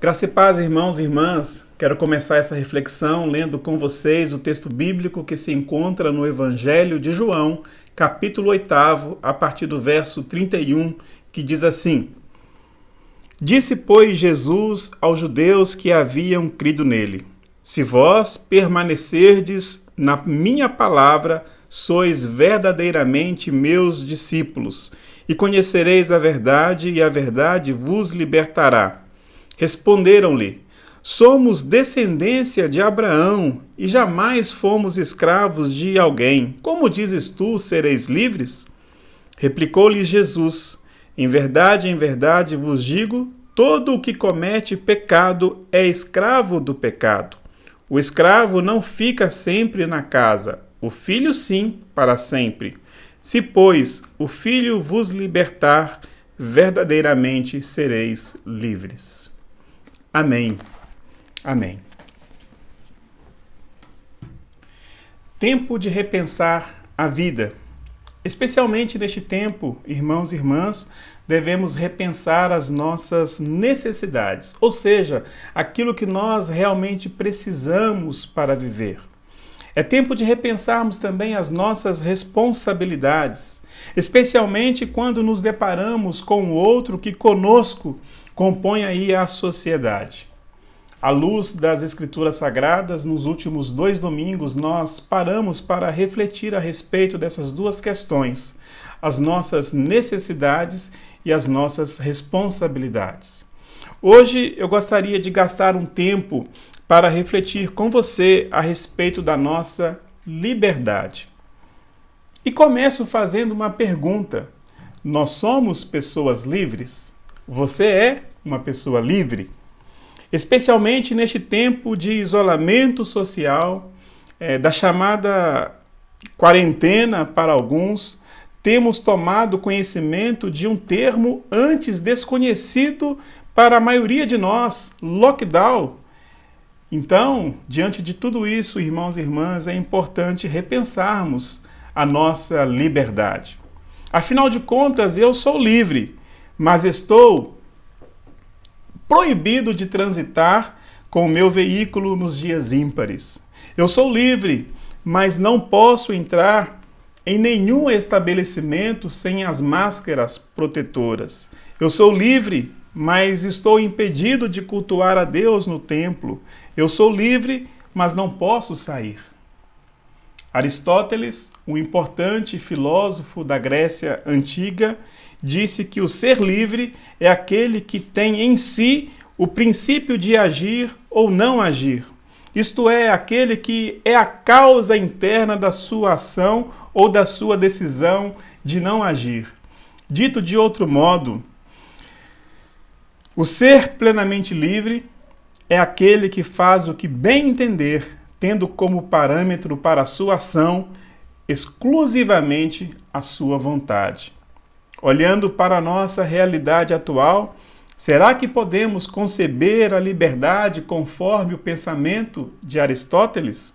Graça e paz, irmãos e irmãs. Quero começar essa reflexão lendo com vocês o texto bíblico que se encontra no Evangelho de João, capítulo 8, a partir do verso 31, que diz assim: Disse, pois, Jesus aos judeus que haviam crido nele: Se vós permanecerdes na minha palavra, sois verdadeiramente meus discípulos, e conhecereis a verdade, e a verdade vos libertará. Responderam-lhe: Somos descendência de Abraão e jamais fomos escravos de alguém. Como dizes tu, sereis livres? Replicou-lhes Jesus: em verdade vos digo, todo o que comete pecado é escravo do pecado. O escravo não fica sempre na casa, o filho sim, para sempre. Se, pois, o filho vos libertar, verdadeiramente sereis livres. Amém. Amém. Tempo de repensar a vida. Especialmente neste tempo, irmãos e irmãs, devemos repensar as nossas necessidades, ou seja, aquilo que nós realmente precisamos para viver. É tempo de repensarmos também as nossas responsabilidades, especialmente quando nos deparamos com o outro que conosco compõe aí a sociedade. À luz das Escrituras Sagradas, nos últimos 2 domingos, nós paramos para refletir a respeito dessas duas questões, as nossas necessidades e as nossas responsabilidades. Hoje eu gostaria de gastar um tempo para refletir com você a respeito da nossa liberdade. E começo fazendo uma pergunta: nós somos pessoas livres? Você é uma pessoa livre? Especialmente neste tempo de isolamento social, da chamada quarentena para alguns, temos tomado conhecimento de um termo antes desconhecido para a maioria de nós, lockdown. Então, diante de tudo isso, irmãos e irmãs, é importante repensarmos a nossa liberdade. Afinal de contas, eu sou livre, mas estou proibido de transitar com o meu veículo nos dias ímpares. Eu sou livre, mas não posso entrar em nenhum estabelecimento sem as máscaras protetoras. Eu sou livre, mas estou impedido de cultuar a Deus no templo. Eu sou livre, mas não posso sair. Aristóteles, um importante filósofo da Grécia Antiga, disse que o ser livre é aquele que tem em si o princípio de agir ou não agir. Isto é, aquele que é a causa interna da sua ação ou da sua decisão de não agir. Dito de outro modo, o ser plenamente livre é aquele que faz o que bem entender, tendo como parâmetro para a sua ação exclusivamente a sua vontade. Olhando para a nossa realidade atual, será que podemos conceber a liberdade conforme o pensamento de Aristóteles?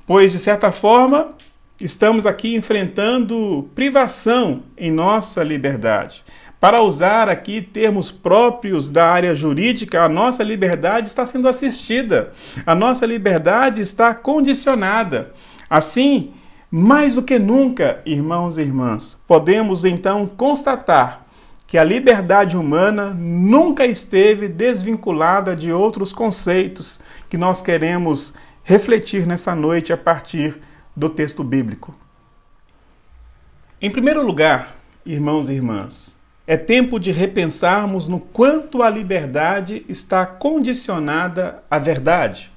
Pois, de certa forma, estamos aqui enfrentando privação em nossa liberdade. Para usar aqui termos próprios da área jurídica, a nossa liberdade está sendo assistida, a nossa liberdade está condicionada. Assim, mais do que nunca, irmãos e irmãs, podemos então constatar que a liberdade humana nunca esteve desvinculada de outros conceitos que nós queremos refletir nessa noite a partir do texto bíblico. Em primeiro lugar, irmãos e irmãs, é tempo de repensarmos no quanto a liberdade está condicionada à verdade.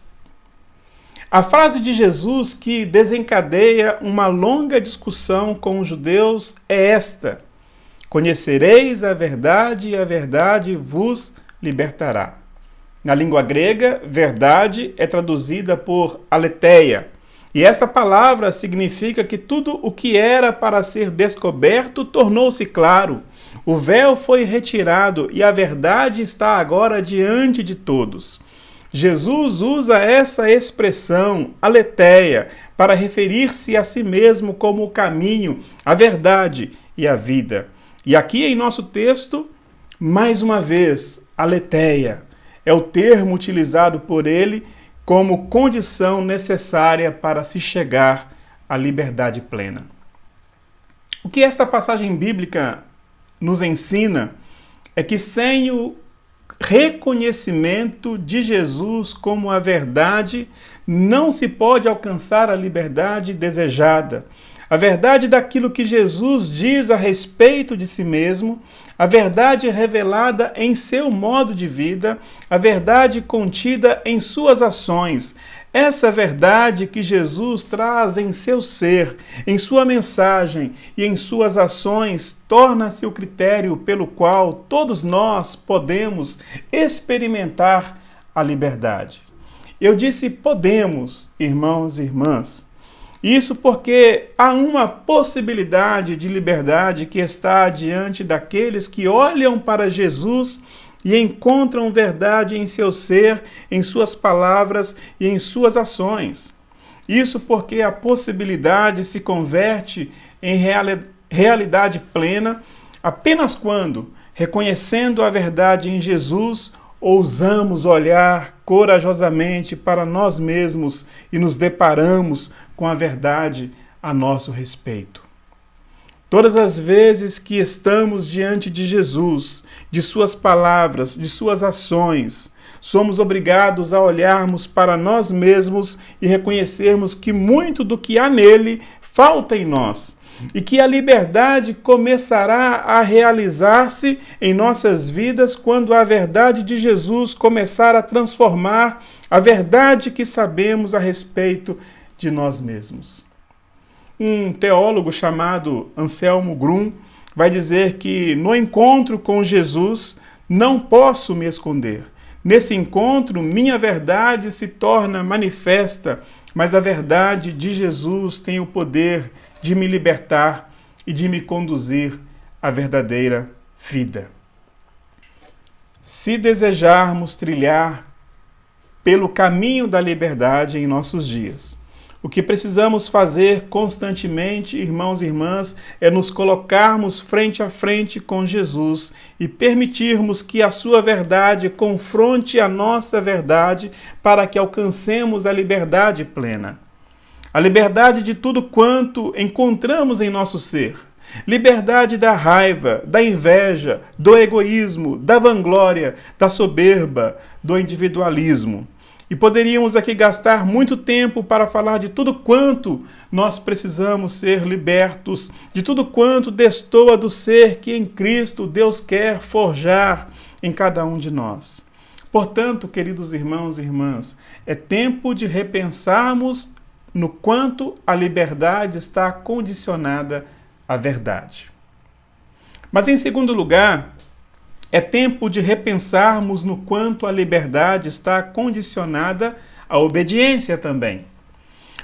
A frase de Jesus que desencadeia uma longa discussão com os judeus é esta: Conhecereis a verdade e a verdade vos libertará. Na língua grega, verdade é traduzida por aletheia. E esta palavra significa que tudo o que era para ser descoberto tornou-se claro. O véu foi retirado e a verdade está agora diante de todos. Jesus usa essa expressão, aletheia, para referir-se a si mesmo como o caminho, a verdade e a vida. E aqui em nosso texto, Mais uma vez, aletheia é o termo utilizado por ele como condição necessária para se chegar à liberdade plena. O que esta passagem bíblica nos ensina é que sem o reconhecimento de Jesus como a verdade, não se pode alcançar a liberdade desejada. A verdade daquilo que Jesus diz a respeito de si mesmo, a verdade revelada em seu modo de vida, a verdade contida em suas ações. Essa verdade que Jesus traz em seu ser, em sua mensagem e em suas ações, torna-se o critério pelo qual todos nós podemos experimentar a liberdade. Eu disse podemos, irmãos e irmãs. Isso porque há uma possibilidade de liberdade que está diante daqueles que olham para Jesus e encontram verdade em seu ser, em suas palavras e em suas ações. Isso porque a possibilidade se converte em realidade plena apenas quando, reconhecendo a verdade em Jesus, ousamos olhar corajosamente para nós mesmos e nos deparamos com a verdade a nosso respeito. Todas as vezes que estamos diante de Jesus, de suas palavras, de suas ações, somos obrigados a olharmos para nós mesmos e reconhecermos que muito do que há nele falta em nós e que a liberdade começará a realizar-se em nossas vidas quando a verdade de Jesus começar a transformar a verdade que sabemos a respeito de nós mesmos. Um teólogo chamado Anselmo Grum vai dizer que no encontro com Jesus não posso me esconder. Nesse encontro, minha verdade se torna manifesta, mas a verdade de Jesus tem o poder de me libertar e de me conduzir à verdadeira vida. Se desejarmos trilhar pelo caminho da liberdade em nossos dias, o que precisamos fazer constantemente, irmãos e irmãs, é nos colocarmos frente a frente com Jesus e permitirmos que a sua verdade confronte a nossa verdade para que alcancemos a liberdade plena. A liberdade de tudo quanto encontramos em nosso ser. Liberdade da raiva, da inveja, do egoísmo, da vanglória, da soberba, do individualismo. E poderíamos aqui gastar muito tempo para falar de tudo quanto nós precisamos ser libertos, de tudo quanto destoa do ser que em Cristo Deus quer forjar em cada um de nós. Portanto, queridos irmãos e irmãs, é tempo de repensarmos no quanto a liberdade está condicionada à verdade. Mas, em segundo lugar, é tempo de repensarmos no quanto a liberdade está condicionada à obediência também.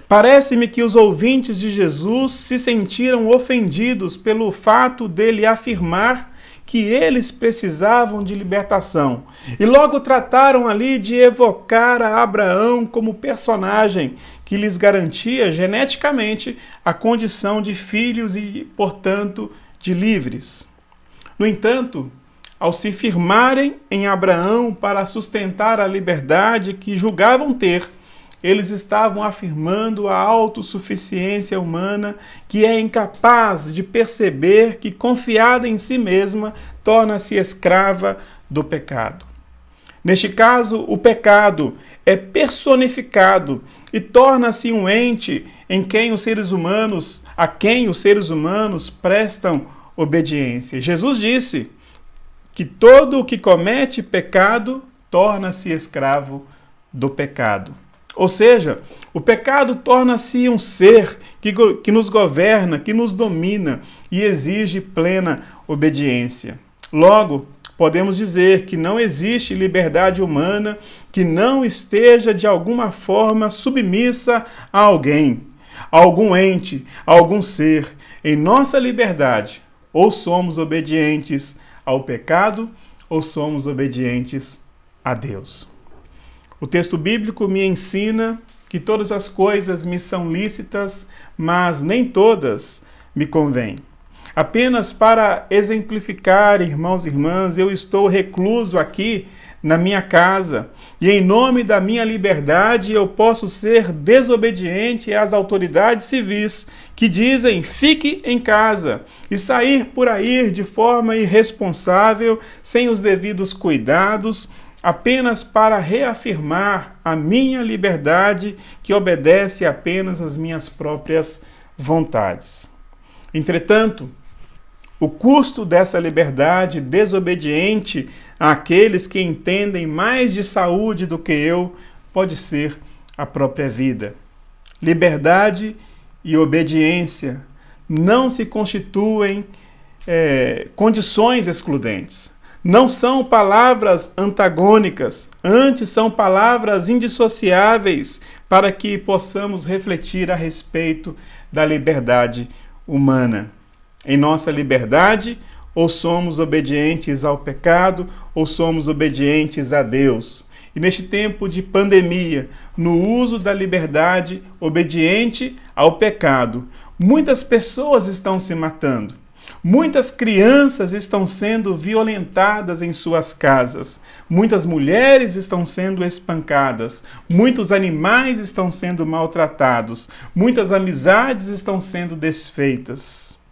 Parece-me que os ouvintes de Jesus se sentiram ofendidos pelo fato dele afirmar que eles precisavam de libertação e logo trataram ali de evocar a Abraão como personagem que lhes garantia geneticamente a condição de filhos e, portanto, de livres. No entanto, ao se firmarem em Abraão para sustentar a liberdade que julgavam ter, eles estavam afirmando a autossuficiência humana que é incapaz de perceber que, confiada em si mesma, torna-se escrava do pecado. Neste caso, o pecado é personificado e torna-se um ente a quem os seres humanos prestam obediência. Jesus disse que todo o que comete pecado torna-se escravo do pecado. Ou seja, o pecado torna-se um ser que nos governa, que nos domina e exige plena obediência. Logo, podemos dizer que não existe liberdade humana que não esteja de alguma forma submissa a alguém, a algum ente, a algum ser. Em nossa liberdade, ou somos obedientes ao pecado, ou somos obedientes a Deus. O texto bíblico me ensina que todas as coisas me são lícitas, mas nem todas me convêm. Apenas para exemplificar, irmãos e irmãs, eu estou recluso aqui na minha casa e em nome da minha liberdade eu posso ser desobediente às autoridades civis que dizem fique em casa e sair por aí de forma irresponsável, sem os devidos cuidados, apenas para reafirmar a minha liberdade que obedece apenas às minhas próprias vontades. Entretanto, o custo dessa liberdade desobediente àqueles que entendem mais de saúde do que eu pode ser a própria vida. Liberdade e obediência não se constituem condições excludentes. Não são palavras antagônicas, antes são palavras indissociáveis para que possamos refletir a respeito da liberdade humana. Em nossa liberdade, ou somos obedientes ao pecado, ou somos obedientes a Deus. E neste tempo de pandemia, no uso da liberdade obediente ao pecado, muitas pessoas estão se matando. Muitas crianças estão sendo violentadas em suas casas. Muitas mulheres estão sendo espancadas. Muitos animais estão sendo maltratados. Muitas amizades estão sendo desfeitas.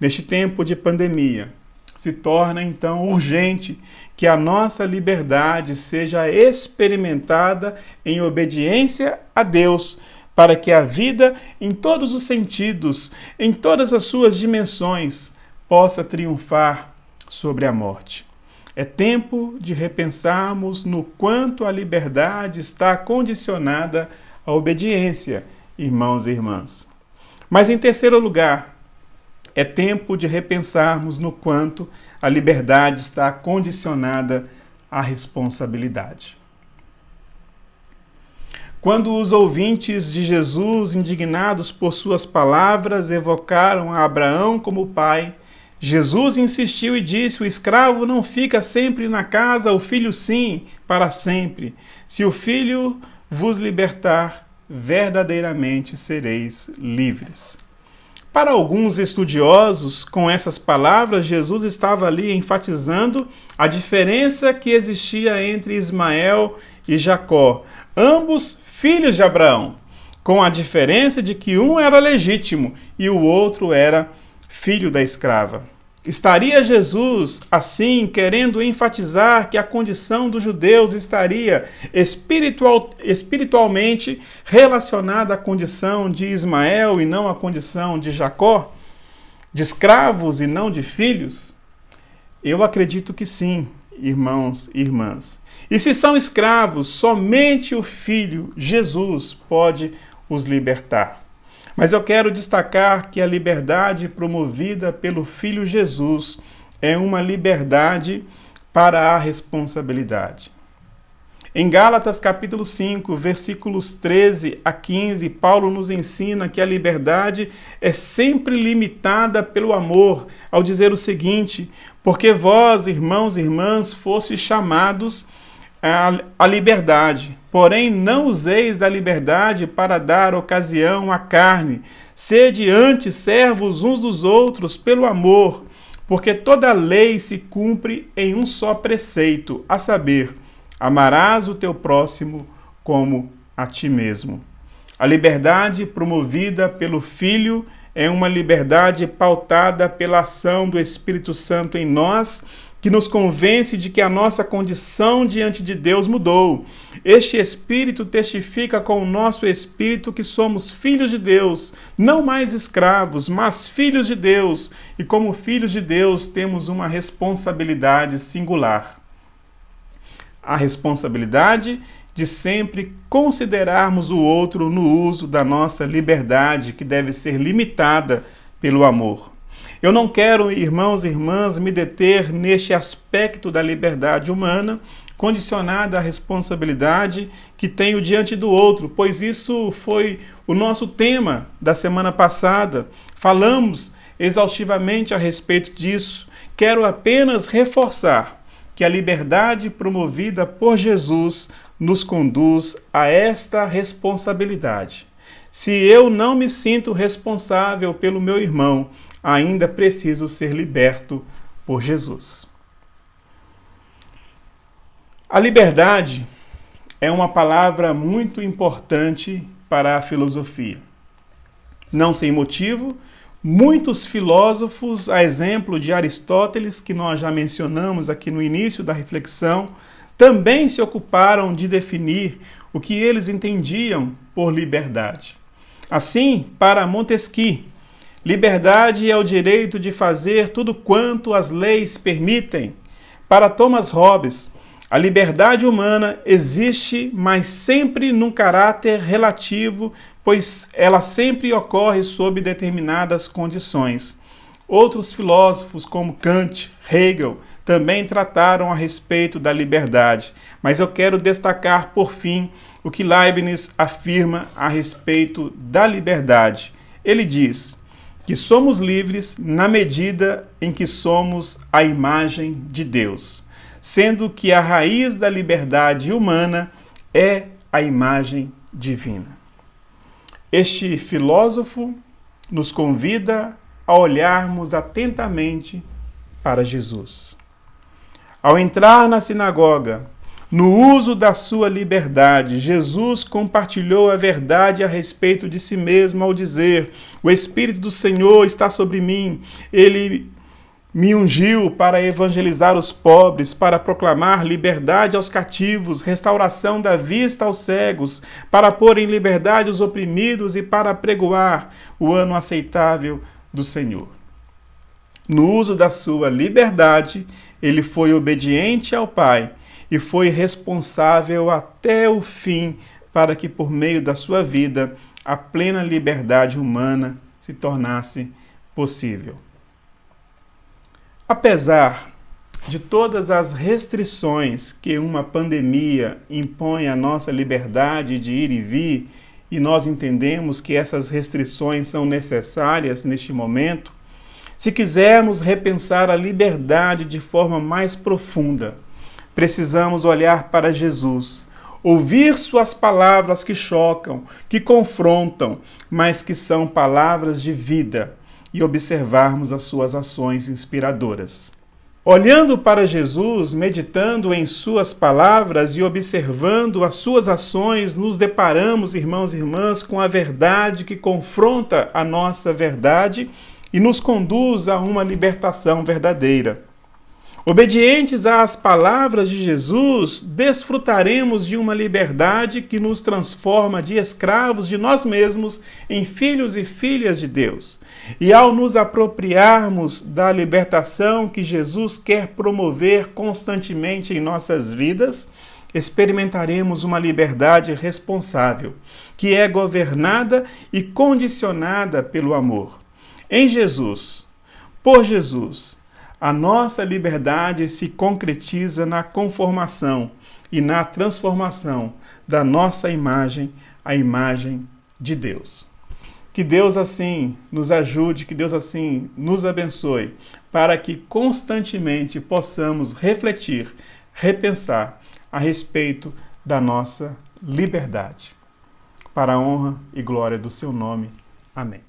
Neste tempo de pandemia, se torna então urgente que a nossa liberdade seja experimentada em obediência a Deus, para que a vida, em todos os sentidos, em todas as suas dimensões, possa triunfar sobre a morte. É tempo de repensarmos no quanto a liberdade está condicionada à obediência, irmãos e irmãs. Mas, em terceiro lugar, é tempo de repensarmos no quanto a liberdade está condicionada à responsabilidade. Quando os ouvintes de Jesus, indignados por suas palavras, evocaram a Abraão como pai, Jesus insistiu e disse: o escravo não fica sempre na casa, o filho sim, para sempre. Se o filho vos libertar, verdadeiramente sereis livres. Para alguns estudiosos, com essas palavras, Jesus estava ali enfatizando a diferença que existia entre Ismael e Jacó, ambos filhos de Abraão, com a diferença de que um era legítimo e o outro era filho da escrava. Estaria Jesus, assim, querendo enfatizar que a condição dos judeus estaria espiritualmente relacionada à condição de Ismael e não à condição de Jacó? De escravos e não de filhos? Eu acredito que sim, irmãos e irmãs. E se são escravos, somente o Filho, Jesus, pode os libertar. Mas eu quero destacar que a liberdade promovida pelo Filho Jesus é uma liberdade para a responsabilidade. Em Gálatas capítulo 5, versículos 13 a 15, Paulo nos ensina que a liberdade é sempre limitada pelo amor, ao dizer o seguinte: porque vós, irmãos e irmãs, fostes chamados à liberdade, porém não useis da liberdade para dar ocasião à carne. Sede antes servos uns dos outros pelo amor, porque toda a lei se cumpre em um só preceito, a saber, amarás o teu próximo como a ti mesmo. A liberdade promovida pelo Filho é uma liberdade pautada pela ação do Espírito Santo em nós, que nos convence de que a nossa condição diante de Deus mudou. Este Espírito testifica com o nosso Espírito que somos filhos de Deus, não mais escravos, mas filhos de Deus. E como filhos de Deus temos uma responsabilidade singular. A responsabilidade de sempre considerarmos o outro no uso da nossa liberdade, que deve ser limitada pelo amor. Eu não quero, irmãos e irmãs, me deter neste aspecto da liberdade humana, condicionada à responsabilidade que tenho diante do outro, pois isso foi o nosso tema da semana passada. Falamos exaustivamente a respeito disso. Quero apenas reforçar que a liberdade promovida por Jesus nos conduz a esta responsabilidade. Se eu não me sinto responsável pelo meu irmão, ainda preciso ser liberto por Jesus. A liberdade é uma palavra muito importante para a filosofia. Não sem motivo, muitos filósofos, a exemplo de Aristóteles, que nós já mencionamos aqui no início da reflexão, também se ocuparam de definir o que eles entendiam por liberdade. Assim, para Montesquieu, liberdade é o direito de fazer tudo quanto as leis permitem. Para Thomas Hobbes, a liberdade humana existe, mas sempre num caráter relativo, pois ela sempre ocorre sob determinadas condições. Outros filósofos, como Kant, Hegel, também trataram a respeito da liberdade, mas eu quero destacar, por fim, o que Leibniz afirma a respeito da liberdade. Ele diz que somos livres na medida em que somos a imagem de Deus, sendo que a raiz da liberdade humana é a imagem divina. Este filósofo nos convida a olharmos atentamente para Jesus. Ao entrar na sinagoga, no uso da sua liberdade, Jesus compartilhou a verdade a respeito de si mesmo ao dizer: o Espírito do Senhor está sobre mim, Ele me ungiu para evangelizar os pobres, para proclamar liberdade aos cativos, restauração da vista aos cegos, para pôr em liberdade os oprimidos e para apregoar o ano aceitável do Senhor. No uso da sua liberdade, ele foi obediente ao Pai e foi responsável até o fim para que, por meio da sua vida, a plena liberdade humana se tornasse possível. Apesar de todas as restrições que uma pandemia impõe à nossa liberdade de ir e vir, e nós entendemos que essas restrições são necessárias neste momento, se quisermos repensar a liberdade de forma mais profunda, precisamos olhar para Jesus, ouvir suas palavras que chocam, que confrontam, mas que são palavras de vida, e observarmos as suas ações inspiradoras. Olhando para Jesus, meditando em suas palavras e observando as suas ações, nos deparamos, irmãos e irmãs, com a verdade que confronta a nossa verdade e nos conduz a uma libertação verdadeira. Obedientes às palavras de Jesus, desfrutaremos de uma liberdade que nos transforma de escravos de nós mesmos em filhos e filhas de Deus. E ao nos apropriarmos da libertação que Jesus quer promover constantemente em nossas vidas, experimentaremos uma liberdade responsável, que é governada e condicionada pelo amor. Em Jesus, por Jesus, a nossa liberdade se concretiza na conformação e na transformação da nossa imagem à imagem de Deus. Que Deus assim nos ajude, que Deus assim nos abençoe, para que constantemente possamos refletir, repensar a respeito da nossa liberdade. Para a honra e glória do seu nome. Amém.